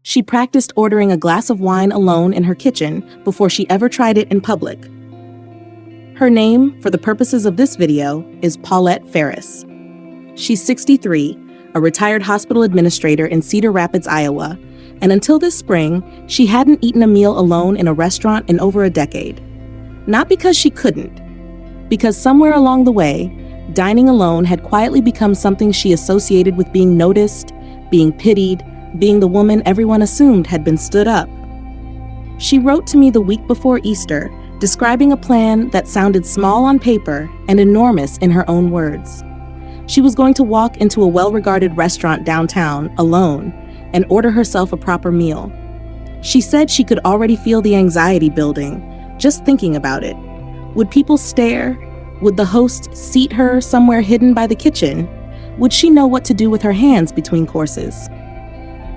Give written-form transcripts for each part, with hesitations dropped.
She practiced ordering a glass of wine alone in her kitchen before she ever tried it in public. Her name, for the purposes of this video, is Paulette Ferris. She's 63, a retired hospital administrator in Cedar Rapids, Iowa, and until this spring, she hadn't eaten a meal alone in a restaurant in over a decade. Not because she couldn't, because somewhere along the way, dining alone had quietly become something she associated with being noticed, being pitied, being the woman everyone assumed had been stood up. She wrote to me the week before Easter, describing a plan that sounded small on paper and enormous in her own words. She was going to walk into a well-regarded restaurant downtown alone and order herself a proper meal. She said she could already feel the anxiety building, just thinking about it. Would people stare? Would the host seat her somewhere hidden by the kitchen? Would she know what to do with her hands between courses?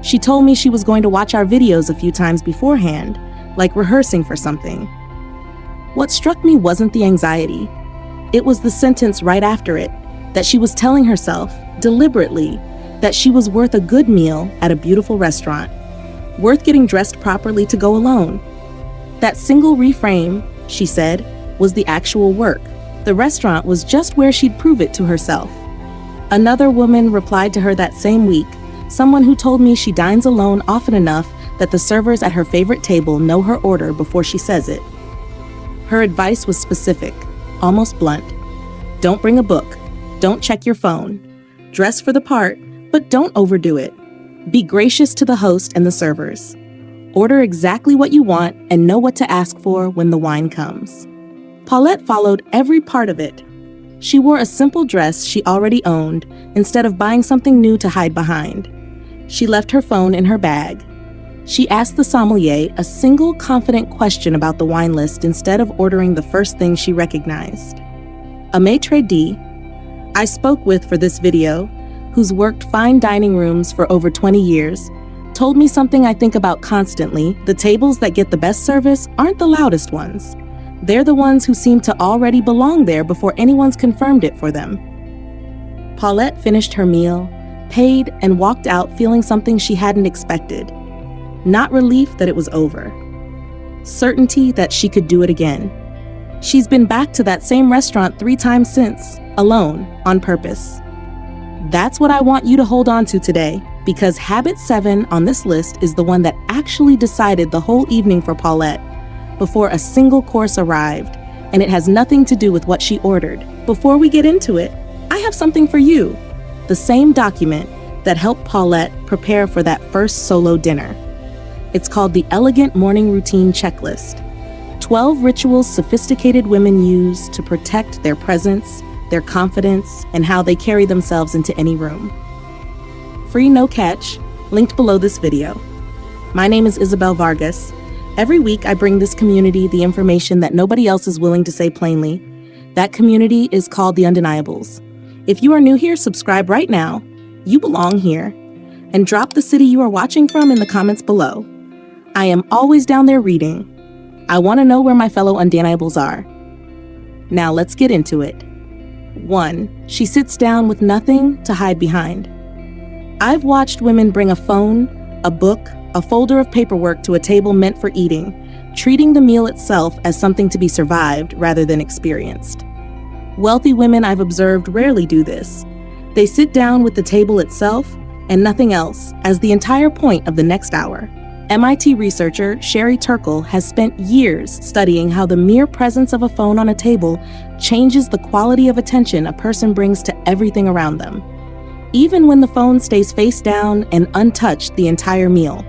She told me she was going to watch our videos a few times beforehand, like rehearsing for something. What struck me wasn't the anxiety. It was the sentence right after it, that she was telling herself, deliberately, that she was worth a good meal at a beautiful restaurant, worth getting dressed properly to go alone. That single reframe, she said, was the actual work. The restaurant was just where she'd prove it to herself. Another woman replied to her that same week, someone who told me she dines alone often enough that the servers at her favorite table know her order before she says it. Her advice was specific, almost blunt. Don't bring a book. Don't check your phone. Dress for the part, but don't overdo it. Be gracious to the host and the servers. Order exactly what you want and know what to ask for when the wine comes. Paulette followed every part of it. She wore a simple dress she already owned instead of buying something new to hide behind. She left her phone in her bag. She asked the sommelier a single confident question about the wine list instead of ordering the first thing she recognized. A maitre d' I spoke with for this video, who's worked fine dining rooms for over 20 years, told me something I think about constantly. The tables that get the best service aren't the loudest ones. They're the ones who seem to already belong there before anyone's confirmed it for them. Paulette finished her meal, paid, and walked out feeling something she hadn't expected. Not relief that it was over. Certainty that she could do it again. She's been back to that same restaurant 3 times since, alone, on purpose. That's what I want you to hold on to today, because habit 7 on this list is the one that actually decided the whole evening for Paulette, before a single course arrived, and it has nothing to do with what she ordered. Before we get into it, I have something for you. The same document that helped Paulette prepare for that first solo dinner. It's called the Elegant Morning Routine Checklist. 12 rituals sophisticated women use to protect their presence, their confidence, and how they carry themselves into any room. Free no catch, linked below this video. My name is 𝐈𝐈𝐅𝐓. Every week I bring this community the information that nobody else is willing to say plainly. That community is called the Undeniables. If you are new here, subscribe right now. You belong here. And drop the city you are watching from in the comments below. I am always down there reading. I want to know where my fellow Undeniables are. Now let's get into it. 1. She sits down with nothing to hide behind. I've watched women bring a phone, a book, a folder of paperwork to a table meant for eating, treating the meal itself as something to be survived rather than experienced. Wealthy women I've observed rarely do this. They sit down with the table itself and nothing else as the entire point of the next hour. MIT researcher Sherry Turkle has spent years studying how the mere presence of a phone on a table changes the quality of attention a person brings to everything around them, even when the phone stays face down and untouched the entire meal.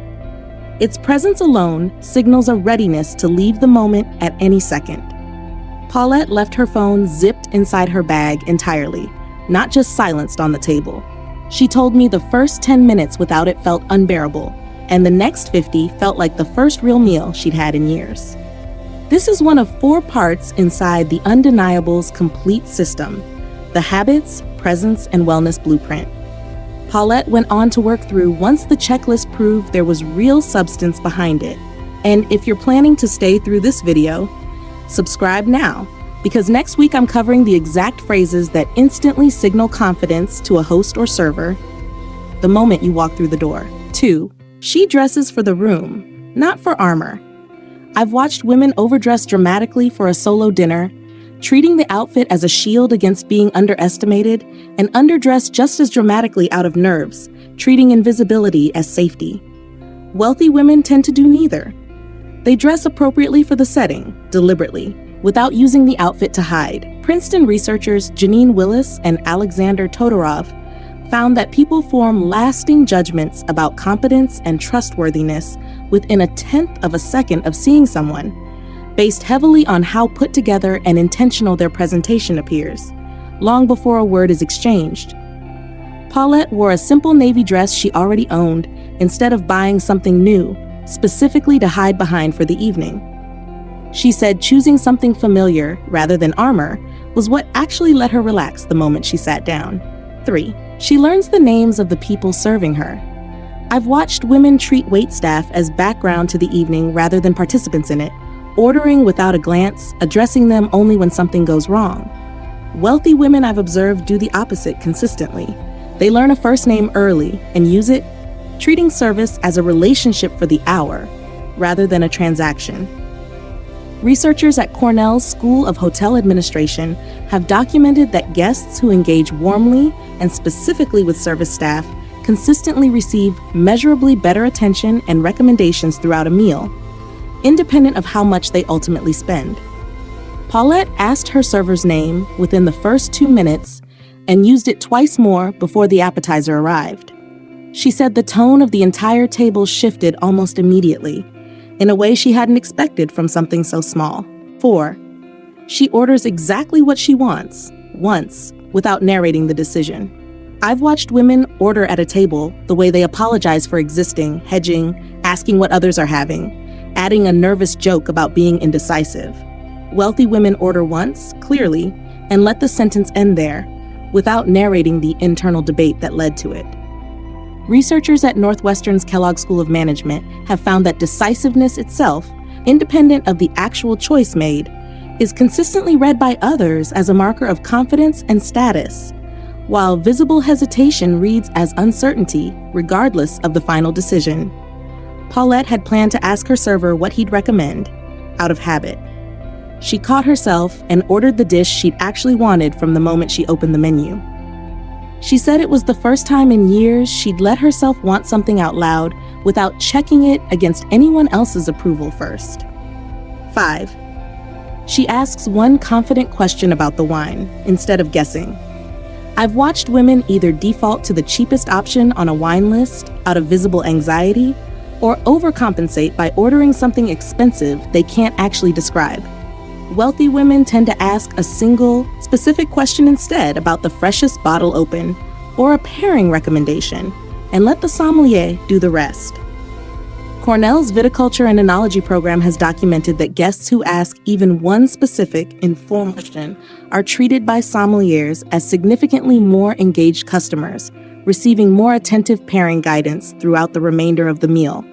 Its presence alone signals a readiness to leave the moment at any second. Paulette left her phone zipped inside her bag entirely, not just silenced on the table. She told me the first 10 minutes without it felt unbearable, and the next 50 felt like the first real meal she'd had in years. This is one of 4 parts inside the Undeniables complete system, the Habits, Presence, and Wellness Blueprint. Paulette went on to work through once the checklist proved there was real substance behind it. And if you're planning to stay through this video, subscribe now, because next week I'm covering the exact phrases that instantly signal confidence to a host or server the moment you walk through the door. 2. She dresses for the room, not for armor. I've watched women overdress dramatically for a solo dinner, treating the outfit as a shield against being underestimated, and underdress just as dramatically out of nerves, treating invisibility as safety. Wealthy women tend to do neither. They dress appropriately for the setting, deliberately, without using the outfit to hide. Princeton researchers Janine Willis and Alexander Todorov found that people form lasting judgments about competence and trustworthiness within a tenth of a second of seeing someone, based heavily on how put together and intentional their presentation appears, long before a word is exchanged. Paulette wore a simple navy dress she already owned instead of buying something new, specifically to hide behind for the evening. She said choosing something familiar rather than armor was what actually let her relax the moment she sat down. 3. She learns the names of the people serving her. I've watched women treat waitstaff as background to the evening rather than participants in it, ordering without a glance, addressing them only when something goes wrong. Wealthy women I've observed do the opposite consistently. They learn a first name early and use it, treating service as a relationship for the hour rather than a transaction. Researchers at Cornell's School of Hotel Administration have documented that guests who engage warmly and specifically with service staff consistently receive measurably better attention and recommendations throughout a meal, independent of how much they ultimately spend. Paulette asked her server's name within the first 2 minutes and used it twice more before the appetizer arrived. She said the tone of the entire table shifted almost immediately, in a way she hadn't expected from something so small. 4. She orders exactly what she wants, once, without narrating the decision. I've watched women order at a table the way they apologize for existing, hedging, asking what others are having, adding a nervous joke about being indecisive. Wealthy women order once, clearly, and let the sentence end there, without narrating the internal debate that led to it. Researchers at Northwestern's Kellogg School of Management have found that decisiveness itself, independent of the actual choice made, is consistently read by others as a marker of confidence and status, while visible hesitation reads as uncertainty, regardless of the final decision. Paulette had planned to ask her server what he'd recommend, out of habit. She caught herself and ordered the dish she'd actually wanted from the moment she opened the menu. She said it was the first time in years she'd let herself want something out loud without checking it against anyone else's approval first. 5. She asks one confident question about the wine, instead of guessing. I've watched women either default to the cheapest option on a wine list out of visible anxiety, or overcompensate by ordering something expensive they can't actually describe. Wealthy women tend to ask a single, specific question instead about the freshest bottle open, or a pairing recommendation, and let the sommelier do the rest. Cornell's Viticulture and Enology program has documented that guests who ask even one specific, informed question are treated by sommeliers as significantly more engaged customers, receiving more attentive pairing guidance throughout the remainder of the meal.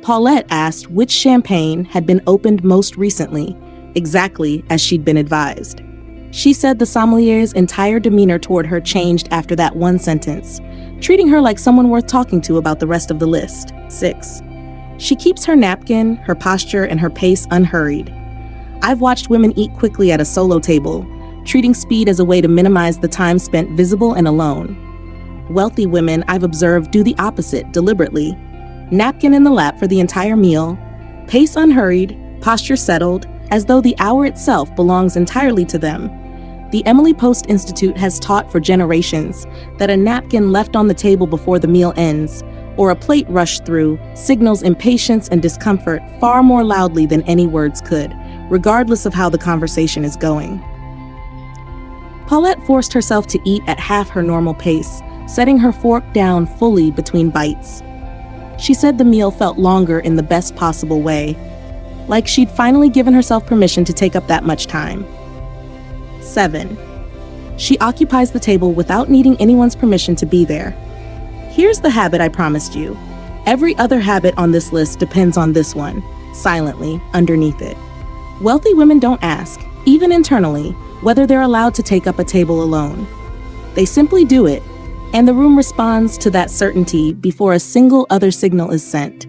Paulette asked which champagne had been opened most recently, exactly as she'd been advised. She said the sommelier's entire demeanor toward her changed after that one sentence, treating her like someone worth talking to about the rest of the list. 6. She keeps her napkin, her posture, and her pace unhurried. I've watched women eat quickly at a solo table, treating speed as a way to minimize the time spent visible and alone. Wealthy women I've observed do the opposite deliberately. Napkin in the lap for the entire meal, pace unhurried, posture settled, as though the hour itself belongs entirely to them. The Emily Post Institute has taught for generations that a napkin left on the table before the meal ends, or a plate rushed through, signals impatience and discomfort far more loudly than any words could, regardless of how the conversation is going. Paulette forced herself to eat at half her normal pace, setting her fork down fully between bites. She said the meal felt longer in the best possible way, like she'd finally given herself permission to take up that much time. 7. She occupies the table without needing anyone's permission to be there. Here's the habit I promised you. Every other habit on this list depends on this one, silently, underneath it. Wealthy women don't ask, even internally, whether they're allowed to take up a table alone. They simply do it, And the room responds to that certainty before a single other signal is sent.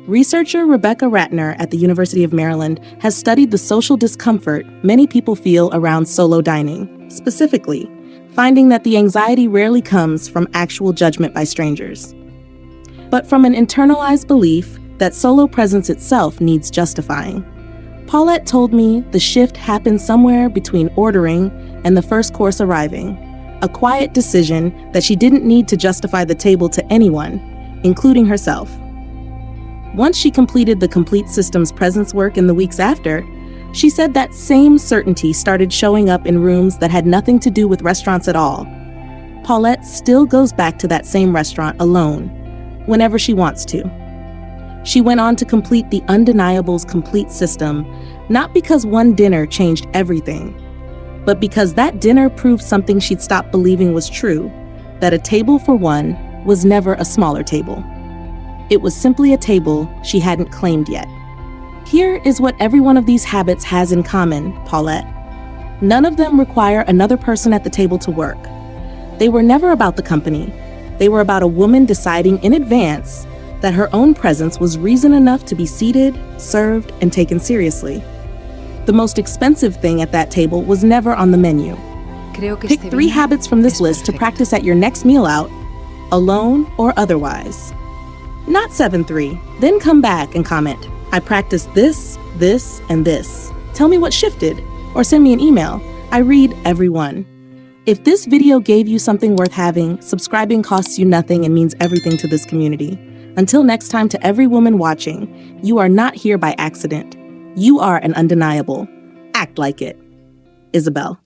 Researcher Rebecca Ratner at the University of Maryland has studied the social discomfort many people feel around solo dining, specifically, finding that the anxiety rarely comes from actual judgment by strangers, but from an internalized belief that solo presence itself needs justifying. Paulette told me the shift happened somewhere between ordering and the first course arriving, a quiet decision that she didn't need to justify the table to anyone, including herself. Once she completed the complete system's presence work in the weeks after, she said that same certainty started showing up in rooms that had nothing to do with restaurants at all. Paulette still goes back to that same restaurant alone, whenever she wants to. She went on to complete the Undeniable's complete system, not because one dinner changed everything, but because that dinner proved something she'd stopped believing was true, that a table for one was never a smaller table. It was simply a table she hadn't claimed yet. Here is what every one of these habits has in common, Paulette. None of them require another person at the table to work. They were never about the company. They were about a woman deciding in advance that her own presence was reason enough to be seated, served, and taken seriously. The most expensive thing at that table was never on the menu. Pick 3 habits from this list to practice at your next meal out, alone or otherwise. Not 7-3. Then come back and comment, I practiced this, this, and this. Tell me what shifted, or send me an email. I read every one. If this video gave you something worth having, subscribing costs you nothing and means everything to this community. Until next time, to every woman watching, you are not here by accident. You are an undeniable. Act like it. Isabel.